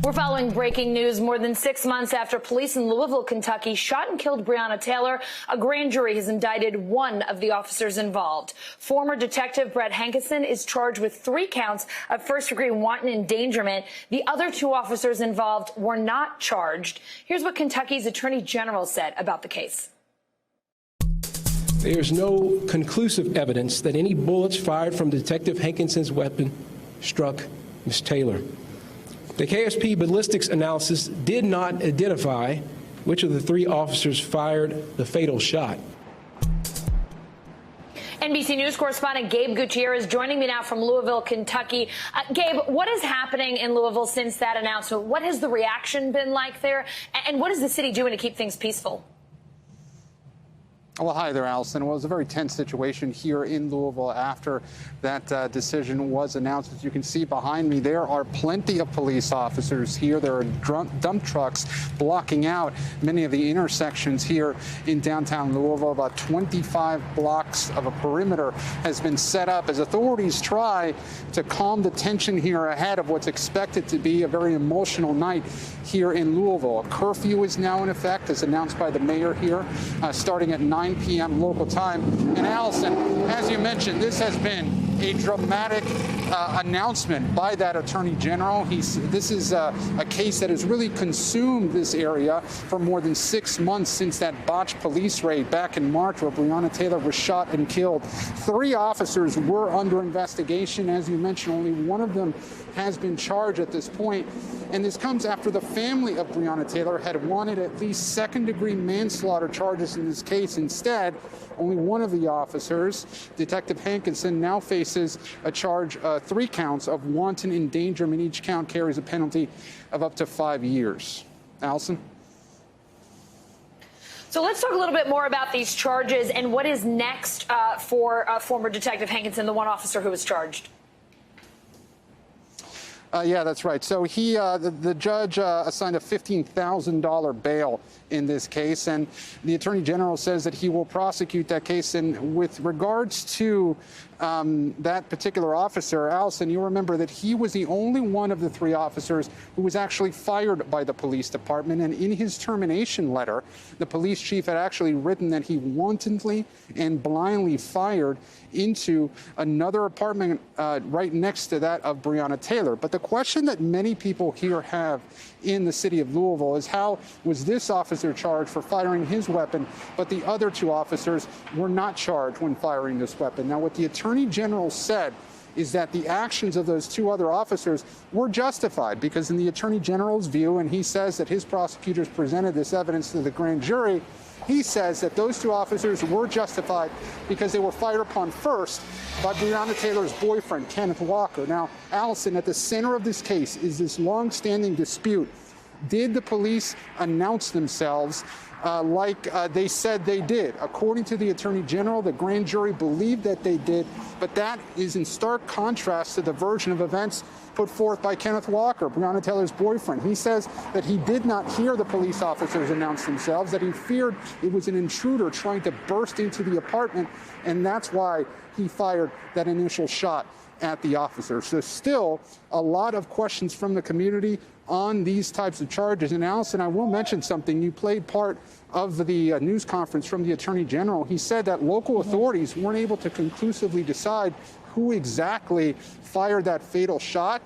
We're following breaking news. More than 6 months after police in Louisville, Kentucky shot and killed Breonna Taylor, a grand jury has indicted one of the officers involved. Former Detective Brett Hankison is charged with 3 counts of first-degree wanton endangerment. The other 2 officers involved were not charged. Here's what Kentucky's Attorney General said about the case. There is no conclusive evidence that any bullets fired from Detective Hankison's weapon struck Ms. Taylor. The KSP ballistics analysis did not identify which of the 3 officers fired the fatal shot. NBC News correspondent Gabe Gutierrez joining me now from Louisville, Kentucky. Gabe, what is happening in Louisville since that announcement? What has the reaction been like there? And what is the city doing to keep things peaceful? Well, hi there, Allison. Well, it was a very tense situation here in Louisville after that decision was announced. As you can see behind me, there are plenty of police officers here. There are dump trucks blocking out many of the intersections here in downtown Louisville. About 25 blocks of a perimeter has been set up as authorities try to calm the tension here ahead of what's expected to be a very emotional night here in Louisville. A curfew is now in effect, as announced by the mayor here, starting at 9 p.m. local time. And Allison, as you mentioned, this has been a dramatic announcement by that Attorney General. This is a case that has really consumed this area for more than 6 months since that botched police raid back in March where Breonna Taylor was shot and killed. 3 officers were under investigation. As you mentioned, only one of them has been charged at this point. And this comes after the family of Breonna Taylor had wanted at least second-degree manslaughter charges in this case. Instead, only one of the officers, Detective Hankison, now faces a charge, 3 counts of wanton endangerment. Each count carries a penalty of up to 5 years. Allison? So let's talk a little bit more about these charges and what is next for former Detective Hankison, the one officer who was charged. Yeah, that's right. So the judge assigned a $15,000 bail in this case, and the Attorney General says that he will prosecute that case. And with regards to that particular officer, Allison, you remember that he was the only one of the 3 officers who was actually fired by the police department. And in his termination letter, the police chief had actually written that he wantonly and blindly fired into another apartment right next to that of Breonna Taylor. But the question that many people here have in the city of Louisville is how was this officer charged for firing his weapon, but the other 2 officers were not charged when firing this weapon? Now, what the Attorney General said is that the actions of those 2 other officers were justified because in the Attorney General's view, and he says that his prosecutors presented this evidence to the grand jury, he says that those 2 officers were justified because they were fired upon first by Breonna Taylor's boyfriend, Kenneth Walker. Now, Allison, at the center of this case is this long-standing dispute. Did the police announce themselves like they said they did? According to the Attorney General, the grand jury believed that they did, but that is in stark contrast to the version of events put forth by Kenneth Walker, Breonna Taylor's boyfriend. He says that he did not hear the police officers announce themselves, that he feared it was an intruder trying to burst into the apartment, and that's why he fired that initial shot at the officer. So still a lot of questions from the community on these types of charges. And Allison, I will mention something. You played part of the news conference from the Attorney General. He said that local authorities weren't able to conclusively decide who exactly fired that fatal shot,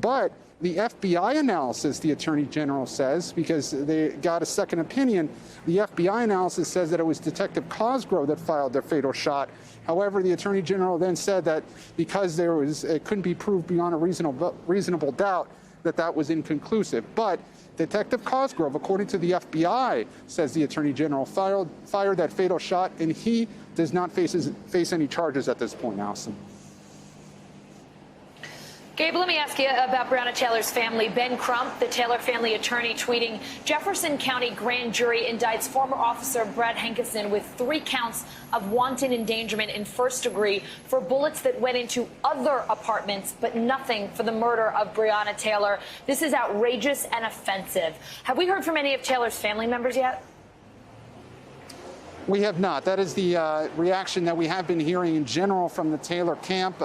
but the FBI analysis, the Attorney General says, because they got a second opinion, the FBI analysis says that it was Detective Cosgrove that fired the fatal shot. However, the Attorney General then said that because it couldn't be proved beyond a reasonable doubt, that was inconclusive. But Detective Cosgrove, according to the FBI, says the Attorney General fired that fatal shot, and he does not face any charges at this point, Allison. Gabe, let me ask you about Breonna Taylor's family. Ben Crump, the Taylor family attorney, tweeting, Jefferson County grand jury indicts former officer Brett Hankison with 3 counts of wanton endangerment in first degree for bullets that went into other apartments, but nothing for the murder of Breonna Taylor. This is outrageous and offensive. Have we heard from any of Taylor's family members yet? We have not. That is the reaction that we have been hearing in general from the Taylor camp.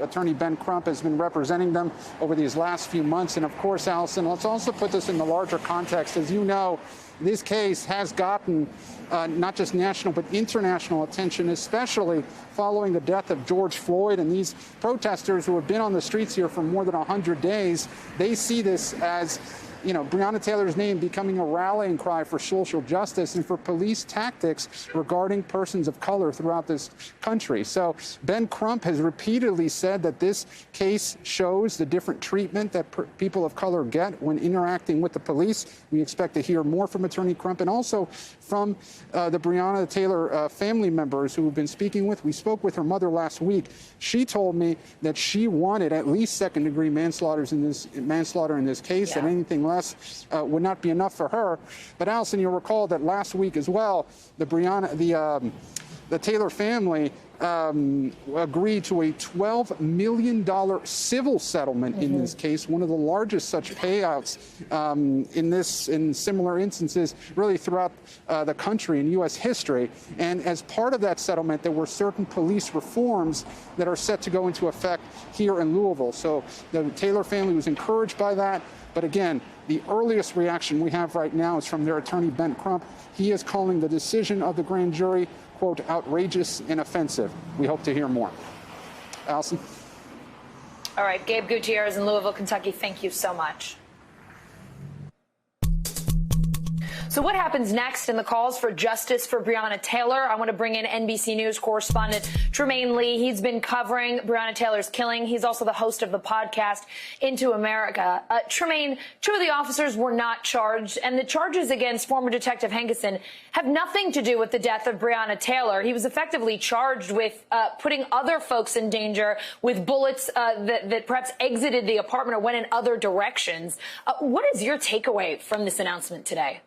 Attorney Ben Crump has been representing them over these last few months. And of course, Allison, let's also put this in the larger context. As you know, this case has gotten not just national but international attention, especially following the death of George Floyd. And these protesters who have been on the streets here for more than 100 days, they see this as, you know, Breonna Taylor's name becoming a rallying cry for social justice and for police tactics regarding persons of color throughout this country. So Ben Crump has repeatedly said that this case shows the different treatment that people of color get when interacting with the police. We expect to hear more from Attorney Crump and also from the Breonna Taylor family members who have been speaking with. We spoke with her mother last week. She told me that she wanted at least second-degree manslaughter in this case, and anything less would not be enough for her. But Allison, you'll recall that last week as well, the Taylor family agreed to a $12 million civil settlement in this case, one of the largest such payouts in similar instances really throughout the country in U.S. history. And as part of that settlement, there were certain police reforms that are set to go into effect here in Louisville. So the Taylor family was encouraged by that. But again, the earliest reaction we have right now is from their attorney, Ben Crump. He is calling the decision of the grand jury, quote, outrageous and offensive. We hope to hear more. Allison? All right, Gabe Gutierrez in Louisville, Kentucky, thank you so much. So what happens next in the calls for justice for Breonna Taylor? I want to bring in NBC News correspondent Tremaine Lee. He's been covering Breonna Taylor's killing. He's also the host of the podcast Into America. Tremaine, two of the officers were not charged, and the charges against former Detective Hankison have nothing to do with the death of Breonna Taylor. He was effectively charged with putting other folks in danger with bullets that perhaps exited the apartment or went in other directions. What is your takeaway from this announcement today?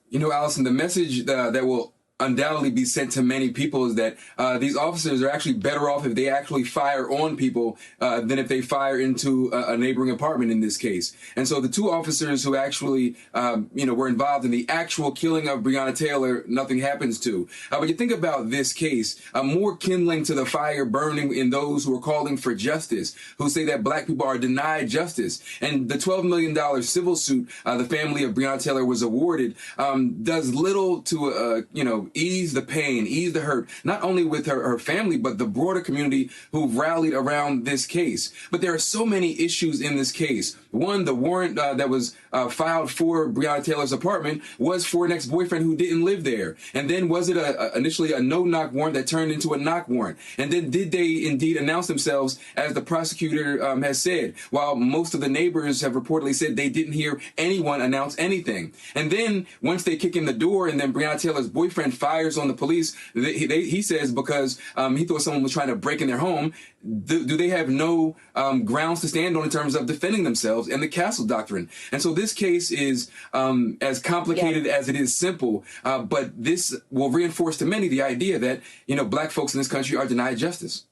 You know, Allison, the message that will undoubtedly be sent to many people is that these officers are actually better off if they actually fire on people than if they fire into a neighboring apartment in this case. And so the two officers who actually, were involved in the actual killing of Breonna Taylor, nothing happens to. But you think about this case, more kindling to the fire burning in those who are calling for justice, who say that black people are denied justice. And the $12 million civil suit the family of Breonna Taylor was awarded does little to, ease the pain, ease the hurt, not only with her family, but the broader community who rallied around this case. But there are so many issues in this case. One, the warrant that was filed for Breonna Taylor's apartment was for an ex-boyfriend who didn't live there. And then was it initially a no-knock warrant that turned into a knock warrant? And then did they indeed announce themselves, as the prosecutor has said, while most of the neighbors have reportedly said they didn't hear anyone announce anything? And then once they kick in the door and then Breonna Taylor's boyfriend fires on the police, he says because he thought someone was trying to break in their home, do they have no grounds to stand on in terms of defending themselves and the Castle Doctrine? And so this case is as complicated as it is simple, but this will reinforce to many the idea that, black folks in this country are denied justice.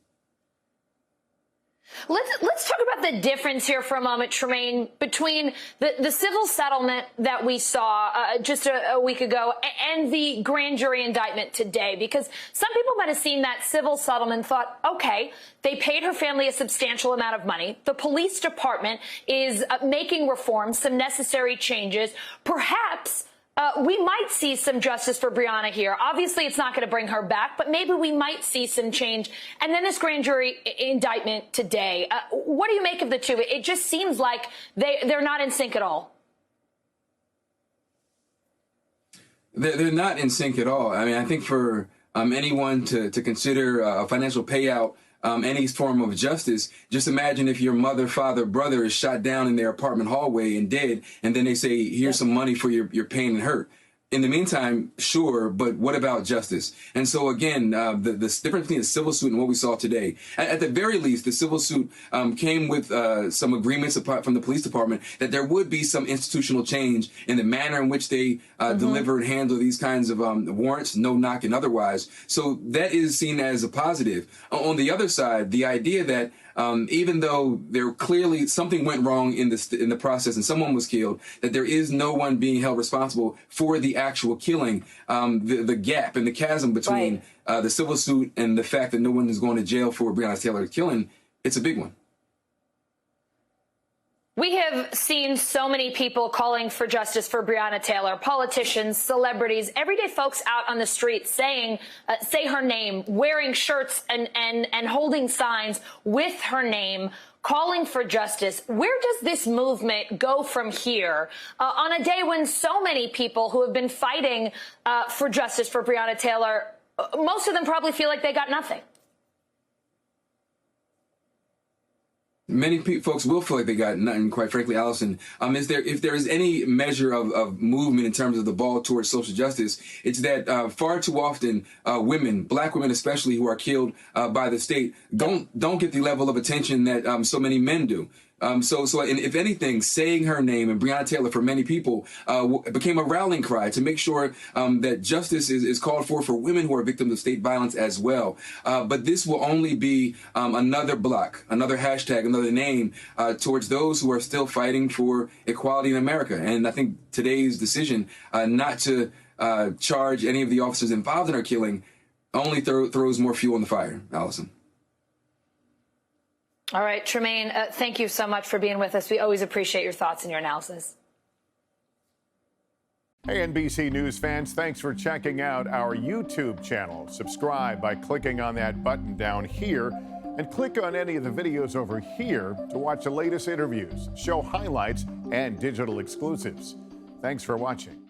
Let's talk about the difference here for a moment, Tremaine, between the civil settlement that we saw just a week ago and the grand jury indictment today, because some people might have seen that civil settlement and thought, okay, they paid her family a substantial amount of money. The police department is making reforms, some necessary changes. Perhaps we might see some justice for Breonna here. Obviously, it's not going to bring her back, but maybe we might see some change. And then this grand jury indictment today. What do you make of the two? It just seems like they're not in sync at all. They're not in sync at all. I mean, I think for anyone to consider a financial payout any form of justice, just imagine if your mother, father, brother is shot down in their apartment hallway and dead, and then they say, here's some money for your pain and hurt. In the meantime, sure, but what about justice? And so again, the difference between the civil suit and what we saw today, at the very least, the civil suit came with some agreements from the police department that there would be some institutional change in the manner in which they deliver and handle these kinds of warrants, no knock and otherwise. So that is seen as a positive. On the other side, the idea that even though there clearly something went wrong in the process and someone was killed, that there is no one being held responsible for the actual killing. The gap and the chasm between the civil suit and the fact that no one is going to jail for Breonna Taylor's killing, it's a big one. We have seen so many people calling for justice for Breonna Taylor, politicians, celebrities, everyday folks out on the street saying, say her name, wearing shirts and holding signs with her name, calling for justice. Where does this movement go from here on a day when so many people who have been fighting for justice for Breonna Taylor, most of them probably feel like they got nothing? Many folks will feel like they got nothing, quite frankly, Allison. If there is any measure of movement in terms of the ball towards social justice, it's that far too often women, black women especially, who are killed by the state, don't get the level of attention that so many men do. And if anything, saying her name and Breonna Taylor for many people became a rallying cry to make sure that justice is called for women who are victims of state violence as well. But this will only be another block, another hashtag, another name towards those who are still fighting for equality in America. And I think today's decision not to charge any of the officers involved in her killing only throws more fuel on the fire, Allison. All right, Tremaine, thank you so much for being with us. We always appreciate your thoughts and your analysis. Hey, NBC News fans, thanks for checking out our YouTube channel. Subscribe by clicking on that button down here and click on any of the videos over here to watch the latest interviews, show highlights, and digital exclusives. Thanks for watching.